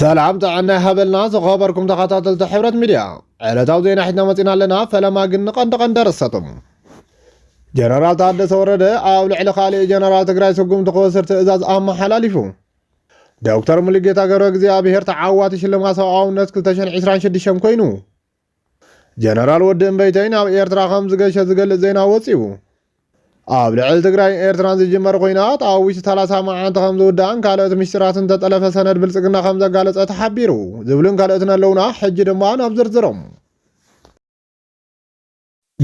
سلام تعنا هبلنا خبركم تخاطر حبرة ميديا على توزيع حدنا متنا لنا فلما قلنا قند رستم جنرال تادس ورد او لعل خالي جنرال تግራይ سقوم تخسر تأزاز ام حلاليفو دكتور مليجيتا غرو እግዚአብሔር ተዓዋት ሽልማት ሰውነት 2026 ኮይኑ جنرال ودن بيتين او ኤርትራ ከም ዝገሸ ዝገልጽ ዜና ወጽዩ ኣብ ልዕል ትግራይ ኤርትራን ዝጅመር ኮይናት ኣብ ውሽጢ 30 መዓልቲ ከም ዝውዳእን ካልኦት ምስጢራትን ተጠለፈ ሰነድ ብልጽግና ከም ዘጋለጸ ተሓቢሩ ዝብልን ካልኦትን ኣለውና ሕጂ ድማ ናብ ዝርዝሮም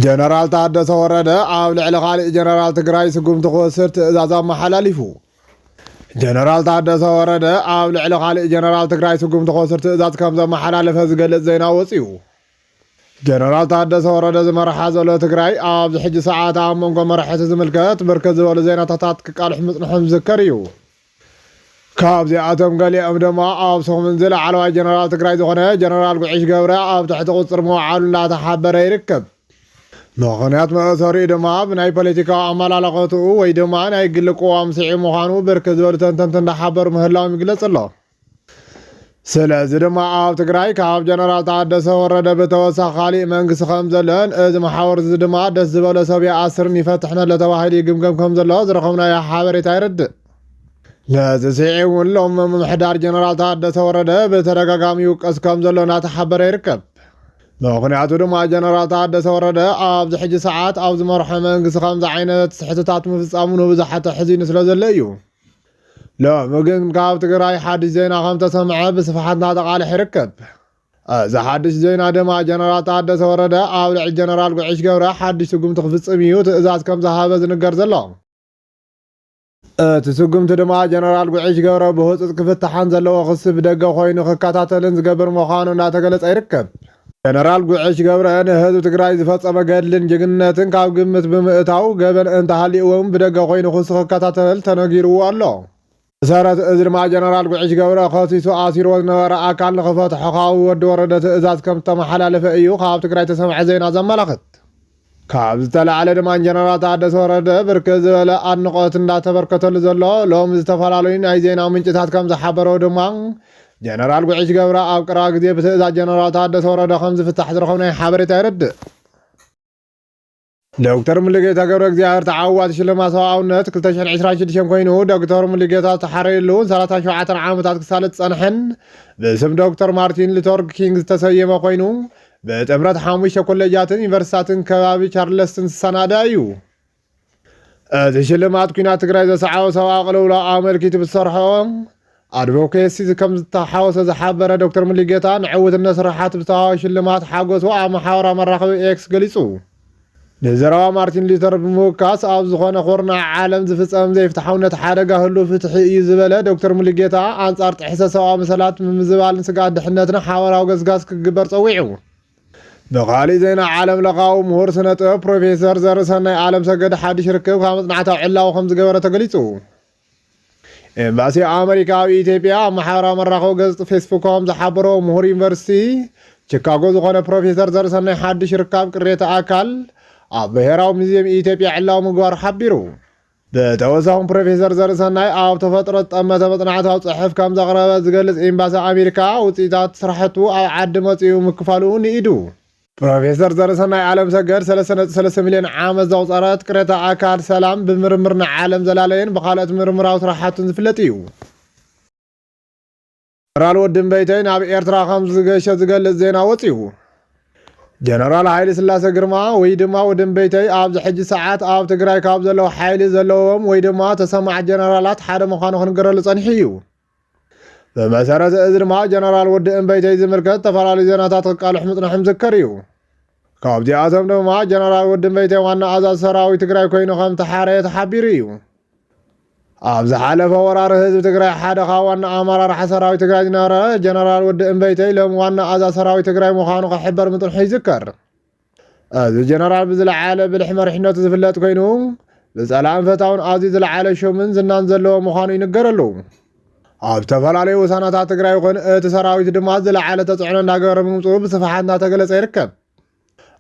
ጀነራል ታደሰ ወረደ ኣብ ልዕሊ ካልእ ጀነራል ትግራይ ስጉምቲ ክወስድ ትእዛዝ ኣመሓላሊፉ ጀነራል ታደሰ ወረደ ኣብ ልዕሊ ካልእ ጀነራል ትግራይ ስጉምቲ ክወስድ ትእዛዝ ከም ዘመሓላለፈ ዝገልጽ ዜና ወጽዩ جنرال تادس ورد زمرحة زولو تقراي آب زحج ساعات آمونكو مرحة زملكات بركز زولو زينة تطاط كقال حمد نحن ذكريو كاب زي آتم قالي أمدما آب سوخ منزل على جنرال تقراي زخونه جنرال قعيش قورا آب تحت قصر موعال لا تحبر يركب نوخنيات مأثوري دما بناي بوليتيكا عمال علاقاتو ويدما ناي قلقو وامسعي مخانو بركز زولو تنتن تحبر مهلاو مقلس الله ስለዚህ ድማ ኣብ ትግራይ ካብ ጀነራል ታደሰ ወረደ በተወሳኺ ካሊእ መንግስቲ ከም ዘለን እዚ መሓወር እዚ ድማ ደስ ዝበለ ሰብ ይኣስርን ይፈትሕን ለተባሂሉ ይግምገም ከም ዘሎ ዝረኸብናዮ ሓበሬታ ይርድእ ነዚ ስዒ እውን ሎም ምምሕዳር ጀነራል ታደሰ ወረደ ብተደጋጋሚ ይውቀስ ከም ዘሎ እናተሓበረ ይርከብ ምክንያቱ ድማ ጀነራል ታደሰ ወረደ ኣብዚ ሕጂ ሰዓት ኣብ ዝመርሖ መንግስቲ ከምዚ ዓይነት ስሕተታት ምፍፃሙ ንብዙሓት ሕዚኑ ስለ ዘሎ እዩ لا ممكن كاب تقراي حادث زينا خمسة سمعة بصفحاتنا تقالح يركب إذا حادث زينا دما جنرال تادس ورده أو الجنرال قعيش قورا حادث سقوم تخفص ميوت إذا كم زهابة زنقر زلام تسقوم تدما جنرال قعيش قورا بهوت كفت تحان زلو وخص بدقة خوينو خكاتات لنز قبر مخانو لا تقلت يركب جنرال قعيش قورا أنا هذو تقراي زفت أبقاد لن جنتن كاب قمت بمئتاو قبل انت هالي اوهم بدقة خوينو خص خكاتات لتنقيرو الله سارت ازر مع جنرال قعيش قورا خاصيسو آسير وزنورا اكال لخفات حقاو ود وردت ازاز كم تمحلالف ايو خاب تقراي تسمع زينا زملخت كاب زتلا على دمان جنرال تادس ورد بركز ولا انقوت اندا تبركتل زلو لوم زتفلالوين اي زينا منጭታት كم زحبرو دمان جنرال قعيش قورا اب قرا غزي بتازاز جنرال تادس ورد خمس فتح زرخونا حبريتا يرد دكتور مليجيتا غبر እግዚአብሔር ተዓዋት ሽልማት ሰውነት 2026 ኮይኑ ዶክተር ሙሉጌታ ተሓረየሉን 37 ዓመታት ክሳለጥ ጸንሐን በስም ዶክተር ማርቲን ሉተር ኪንግ ተሰየመ ኮይኑ በጥምረት 5 ኮሌጃትን ዩኒቨርሲቲያትን ከባቢ ቻርልስተን ሰናዳዩ እዚ ሽልማት ኩናት ትግራይ ዘሰዓው ሰው አቅለውላ አመልኪት ብሰርሖ አድቮኬሲ ከም ዝተሓወሰ ዝሓበረ ዶክተር ሙሉጌታ ንዕውትነት ስራሓት ብተሃው ሽልማት ሓጎስ ወአ መሓወራ መራኸቢ ኤክስ ገሊጹ نزروا مارتين لوثر بموكاس أو زخون خورنا عالم زفصام زي فتحونا حادقة هلو فتحي زبالة دكتور مليجيتا أنصار تحسس ومسالات من زبال نسقاد حنتنا حاورا وقزقاز كقبر صويعو بقالي زينا عالم لقاو مهور سنة بروفيسور زرسنا عالم سقاد حاد شركة وخامس نعتا علا وخمس قبرة تقليسو امباسي أمريكا وإيتيبيا محارا مرخو قزت فيسبوك هم زحابرو مهور يونيفرسيتي شيكاغو زخون بروفيسور زرسنا حاد شركة بقرية أكل بهراو مزيم إيتيبيا علاو مقوار حبيرو بتوسعهم بروفيسور زرسناي أو تفترة أما تفتنعتها صحف كام زغربة زقلت إمباسا أمريكا وتيتات سرحتو أو عدمتيو مكفالون إيدو بروفيسور زرسناي عالم سقر 3 مليون عام زوصارات كريتا أكار سلام بمرمرنا عالم زلالين بخالة مرمراو سرحاتون زفلتيو رالو ودن بيتين أبي إيرترا خمس زقشة زقلت زينا وطيو جنرال حيل سلاسة قرما ويدما ودن بيتي آب زحج ساعات آب تقراي كاب زلو حيل زلوهم ويدما تسمع جنرالات حدا مخانو خنقرر لصنحيو بمسارة ازر ما جنرال ودن بيتي زمركت تفرالي زيناتات قال حمطنا حمزكريو كاب دي آتم دما جنرال ودن بيتي وانا عزاز سراوي تقراي كوينو خم تحاري تحبيريو آب زحالة فورار هزو تقراي حدا خوانا آمارار حسراوي تقراي نارا جنرال ودن بيتي لهم وانا عزاز سراوي تقراي مخانو خحبر مطل حيذكر هذا جنرال بزل عالة بالحمر حنوت زفلات كوينو بزالان فتاون عزيز العالة شو من زنان زلو مخانو ينقرلو آب تفل عليه وسانات تقراي وخون تسراوي تدماز زل عالة تسعنو ناقر بمصوب بصفحاتنا تقلس يركب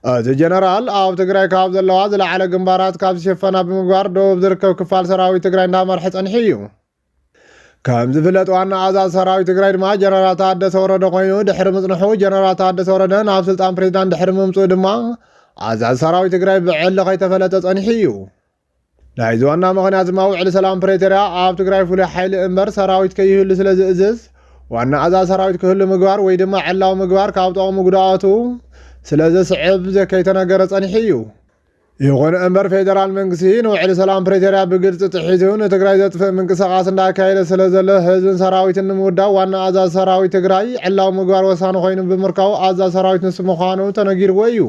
هذا جنرال أو تقراي كاب زلو زل عالة قنبارات كاب شفنا بمقوار دوب ذركو كفال سراوي تقراي نامر حس أنحيو ከም ዝፍለጥ ዋና ኣዛዚ ሰራዊት ትግራይ ድማ ጀነራል ታደሰ ወረደ ኮይኑ ድሕሪ ምጽንሑ ጀነራል ታደሰ ወረደ ናብ ስልጣን ፕሬዝዳንት ድሕሪ ምምጽኡ ድማ ኣዛዚ ሰራዊት ትግራይ ብዕሊ ከይተፈለጠ ጸኒሑ እዩ። ናይዚ ዋና ምኽንያት ድማ ውዕሊ ሰላም ፕሬቶርያ ኣብ ትግራይ ፍሉይ ሓይሊ እምበር ሰራዊት ከይህሉ ስለ ዝእዝዝ ዋና ኣዛዚ ሰራዊት ክህሉ ምግባር ወይ ድማ ዕላዊ ምግባር ካብ ጥቕሚ ጉድኣቱ ስለ ዘስዕብ ከይተነገረ ጸኒሑ እዩ። ይኹን እምበር ፌደራል መንግስቲ ንውዕሊ ሰላም ፕሬቶርያ ብግልፂ ጥሒቱ ንትግራይ ዘጥፍእ ምንቅስቓስ እንዳካየደ ስለ ዘሎ ህዝብን ሰራዊትን ንምውዳብ ዋና ኣዛዚ ሰራዊት ትግራይ ዕላዊ ምግባር ወሳኒ ኮይኑ ብምርካቡ ኣዛዚ ሰራዊት ንሱ ምዃኑ ተነጊርዎ እዩ።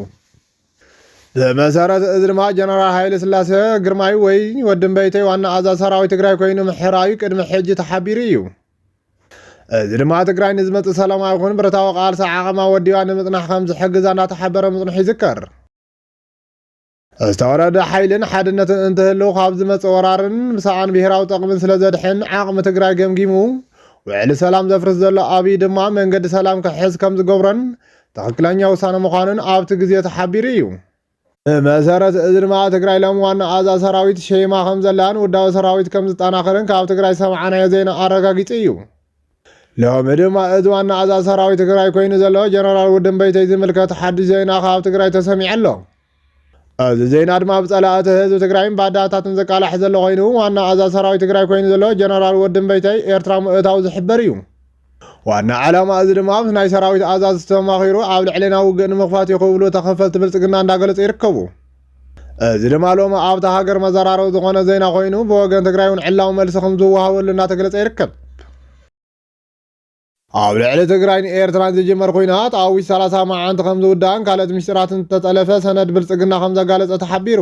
ብመሰረት እዚ ድማ ጀነራል ሃይለ ስላሴ ግርማይ ወይ ወድንበይተይ ዋና ኣዛዚ ሰራዊት ትግራይ ኮይኑ ምሕራዩ ቅድሚ ሕጂ ተሓቢሩ እዩ። እዚ ድማ ትግራይ ንዝመፅእ ሰላማዊ ይኹን ብረታዊ ቃልሲ ዓቐማ ወዲባ ንምጽናሕ ከም ዝሕግዛ እንዳተሓበረ ምጽንሑ ይዝከር። ዝተወረደ ሓይልን ሓድነትን እንትህልው ካብ ዝመፅእ ወራርን ብሰኣን ብሄራዊ ጥቕምን ስለ ዘድሕን ዓቕሚ ትግራይ ገምጊሙ ውዕሊ ሰላም ዘፍርስ ዘሎ ኣብይ ድማ መንገዲ ሰላም ክሕዝ ከም ዝገብሮን ትኽክለኛ ውሳነ ምዃኑን ኣብቲ ግዜ ተሓቢሩ እዩ። ብመሰረት እዚ ድማ ትግራይ ሎም ዋና ኣዛዚ ሰራዊት ሸይማ ከም ዘላን ውዳዊ ሰራዊት ከም ዝጠናኸርን ካብ ትግራይ ሰምዓናዮ ዜና ኣረጋጊጹ እዩ። ሎሚ ድማ እዚ ዋና ኣዛዚ ሰራዊት ትግራይ ኮይኑ ዘሎ ጀነራል ውድንበይተይ ዝምልከት ሓዱሽ ዜና ካብ ትግራይ ተሰሚዑ ኣሎ። እዚ ዜና ድማ ብጸላእቲ ህዝቢ ትግራይን ባዳታትን ዘቃላሕ ዘሎ ኮይኑ ዋና ኣዛዚ ሰራዊት ትግራይ ኮይኑ ዘሎ ጀነራል ውድንበይተይ ኤርትራ ምእታው ዝሕበር እዩ። ዋና ዓላማ እዚ ድማ ምስ ናይ ሰራዊት ኣዛዚ ዝተማኺሩ ኣብ ልዕልና ውግእ ንምኽፋት ይኽብሉ ተኸፈልቲ ብልጽግና እንዳገለጹ ይርከቡ። እዚ ድማ ሎሚ ኣብታ ሃገር መዘራረቢ ዝኾነ ዜና ኮይኑ ብወገን ትግራይ እውን ዕላዊ መልሲ ከም ዝወሃበሉ እንዳተገለጸ ይርከብ። ኣብ ልዕሊ ትግራይን ኤርትራን ዝጅመር ኩናት ኣብ ውሽጢ 30 መዓልቲ ከም ዝውዳእን ካልኦት ምስጢራትን ዝተጠለፈ ሰነድ ብልጽግና ከም ዘጋለጸ ተሓቢሩ።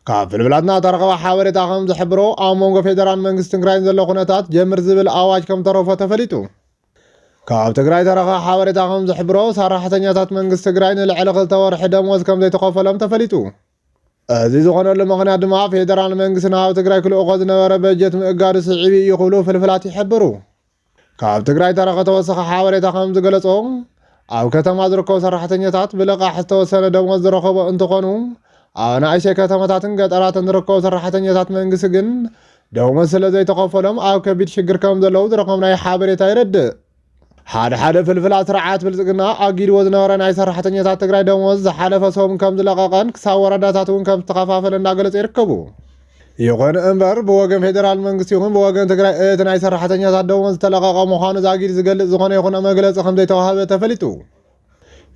ካብ ፍልፍላትና ተረኸበ ሓበሬታ ከም ዝሕብሮ ኣብ መንጎ ፌደራል መንግስቲ ትግራይን ዘሎ ኩነታት ጀምር ዝብል ኣዋጅ ከም ተረፈ ተፈሊጡ። ካብ ትግራይ ተረኸበ ሓበሬታ ከም ዝሕብሮ ሰራሕተኛታት መንግስቲ ትግራይ ንልዕሊ 2 ወርሒ ደሞዝ ከም ዘይተኸፈሎም ተፈሊጡ። እዚ ዝኾነሉ ምኽንያት ድማ ፌደራል መንግስቲ ናብ ትግራይ ክልእኮ ዝነበረ በጀት ምእጋዱ ስዒቡ እዩ ክብሉ ፍልፍላት ይሕብሩ። ካብ ትግራይ ተረኸ ተወሰኸ ሓበሬታ ከም ዝገለጾ ኣብ ከተማ ዝርከቡ ሰራሕተኛታት ብልቓሕ ዝተወሰነ ደሞዝ ዝረኸቡ እንትኾኑ ኣብ ንኣሽተይ ከተማታትን ገጠራትን ዝርከቡ ሰራሕተኛታት መንግስቲ ግን ደሞዝ ስለ ዘይተኸፈሎም ኣብ ከቢድ ሽግር ከም ዘለዉ ዝረኸብናዮ ሓበሬታ ይረድእ። ሓደ ፍልፍላት ስርዓት ብልጽግና ኣጊድዎ ዝነበረ ናይ ሰራሕተኛታት ትግራይ ደሞዝ ዝሓለፈ ሰሙን ከም ዝለቐቐን ክሳብ ወረዳታት እውን ከም ዝተኸፋፈለ እንዳገለጹ ይርከቡ። ይኹን እምበር ብወገን ፌደራል መንግስቲ ይኹን ብወገን ትግራይ እቲ ናይ ሰራሕተኛታት ደሞዝ ዝተለቐቐ ምዃኑ ዛጊድ ዝገልጽ ዝኾነ ይኹን መግለፂ ከም ዘይተዋህበ ተፈሊጡ።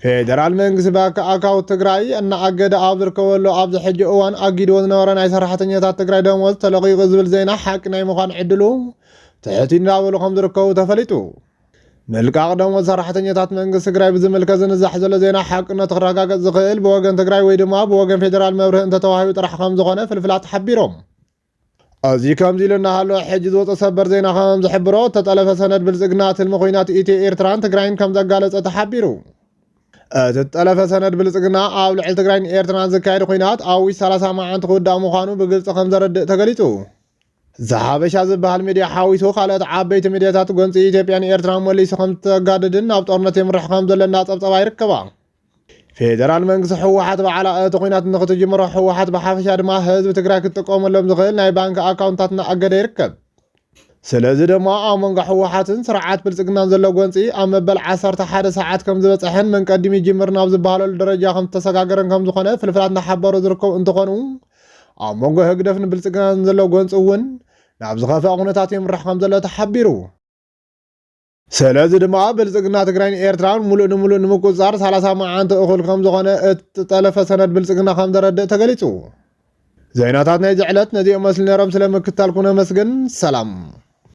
ፌደራል መንግስቲ ኣካውንት ትግራይ እናኣገደ ኣብ ዝርከበሉ ኣብዚ ሕጂ እዋን ኣጊድዎ ዝነበረ ናይ ሰራሕተኛታት ትግራይ ደሞዝ ተለቒቑ ዝብል ዜና ሓቂ ናይ ምዃን ዕድሉ ትሕት እንዳበሉ ከም ዝርከቡ ተፈሊጡ። መልቃቕ ደሞዝ ሰራሕተኛታት መንግስቲ ትግራይ ብዝምልከት ዝንዛሕ ዘሎ ዜና ሓቅነቱ ክረጋገጽ ዝኽእል ብወገን ትግራይ ወይ ድማ ብወገን ፌደራል መብርህ እንተተዋሂቡ ጥራሕ ከም ዝኾነ ፍልፍላት ሓቢሮም። እዚ ከምዚ ኢሉ እናሃለወ ሕጂ ዝወፀ ሰበር ዜና ከም ዝሕብሮ ተጠለፈ ሰነድ ብልጽግና ትልሚ ኩናት ኢትዮ ኤርትራን ትግራይን ከም ዘጋለጸ ተሓቢሩ። እቲ ተጠለፈ ሰነድ ብልጽግና ኣብ ልዕሊ ትግራይን ኤርትራን ዝካየድ ኩናት ኣብ ውሽጢ 30 መዓልቲ ክውዳእ ምዃኑ ብግልፂ ከም ዘረድእ ተገሊጹ። ዝሓበሻ ዝበሃል ሚድያ ሓዊሱ ካልኦት ዓበይቲ ሚድያታት ጎንፂ ኢትዮጵያን ኤርትራን መሊሱ ከም ዝተጋድድን ናብ ጦርነት የምርሕ ከም ዘሎ እናፀብፀባ ይርከባ። ፌደራል መንግስቲ ሕወሓት በዓላ እቲ ኩናት ንኽትጅምሮ ሕወሓት ብሓፈሻ ድማ ህዝቢ ትግራይ ክትጥቀመሎም ዝኽእል ናይ ባንኪ ኣካውንታት እናኣገደ ይርከብ። ስለዚ ድማ ኣብ መንጎ ሕወሓትን ስርዓት ብልጽግናን ዘሎ ጎንፂ ኣብ መበል 11 ሰዓት ከም ዝበፅሐን መንቀዲም ይጅምር ናብ ዝበሃለሉ ደረጃ ከም ዝተሰጋገረን ከም ዝኾነ ፍልፍላት እናሓበሩ ዝርከቡ እንትኾኑ ኣብ መንጎ ህግደፍን ብልጽግናን ዘሎ ጎንፂ እውን ናብ ዝኸፍአ ኩነታት የምራሕ ከም ዘሎ ተሓቢሩ። ስለዚ ድማ ብልጽግና ትግራይን ኤርትራን ሙሉእ ንሙሉእ ንምቁፅጻር 30 መዓልቲ እኹል ከም ዝኾነ እትጠለፈ ሰነድ ብልጽግና ከም ዘረድእ ተገሊጹ። ዜናታት ናይ ዝዕለት ነዚኦም መስሊ ነይሮም። ስለምክትታልኩም ነመስግን። ሰላም።